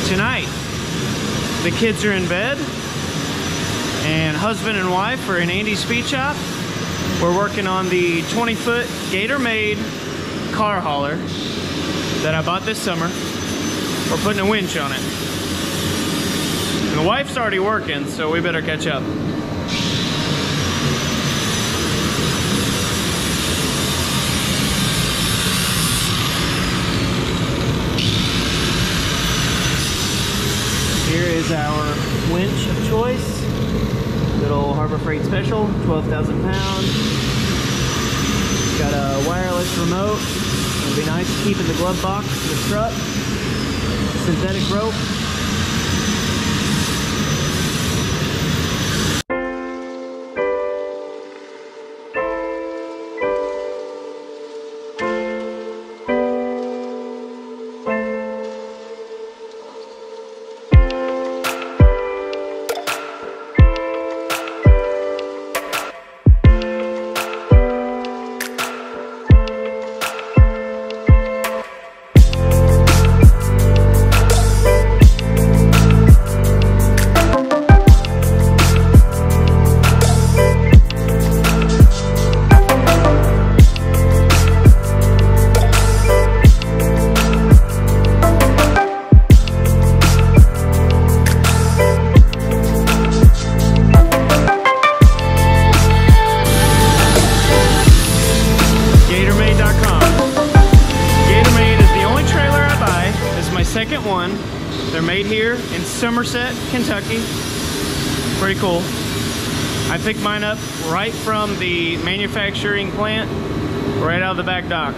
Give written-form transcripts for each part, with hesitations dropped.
Tonight, the kids are in bed, and husband and wife are in Andy's speed shop. We're working on the 20-foot Gatormade car hauler that I bought this summer. We're putting a winch on it. And the wife's already working, so we better catch up. Here is our winch of choice. Good old Harbor Freight Special, 12,000 pounds. Got a wireless remote. It'll be nice to keep in the glove box of the truck. Synthetic rope. Second one. They're made here in Somerset, Kentucky. Pretty cool. I picked mine up right from the manufacturing plant, right out of the back dock.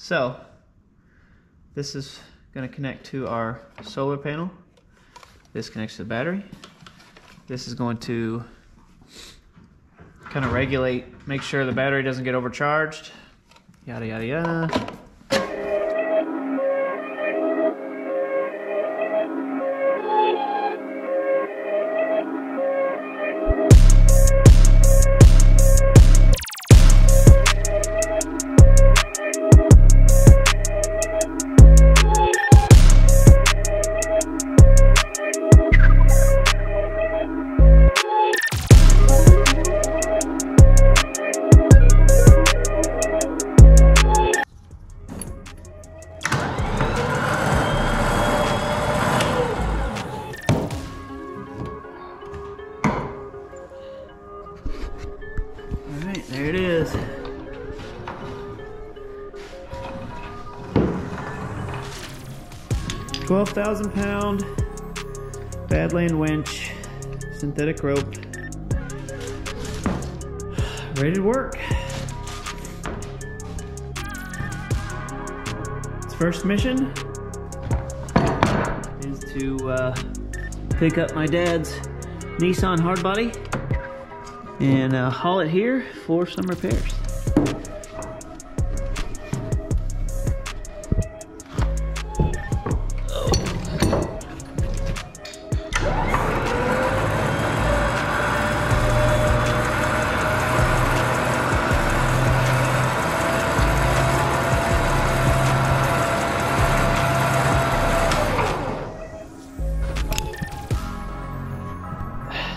So this is going to connect to our solar panel. This connects to the battery. This is going to kind of regulate, make sure the battery doesn't get overcharged. Yada yada yada. There it is. £12,000 Badland winch, synthetic rope, ready to work. Its first mission is to pick up my dad's Nissan hardbody and haul it here for some repairs.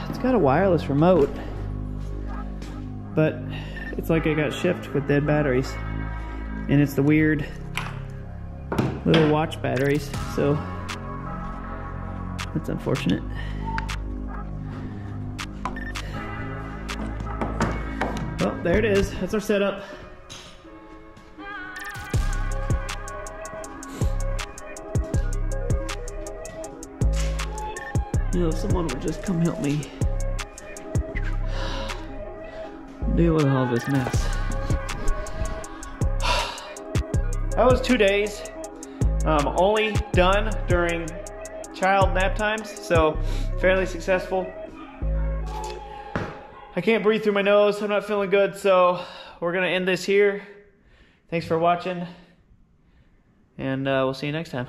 It's got a wireless remote, but it's like it got shipped with dead batteries, and it's the weird little watch batteries, so that's unfortunate. Well, there it is. That's our setup. You know, if someone would just come help me deal with all this mess. That was 2 days. Only done during child nap times, so fairly successful. I can't breathe through my nose. I'm not feeling good, so we're gonna end this here. Thanks for watching, and we'll see you next time.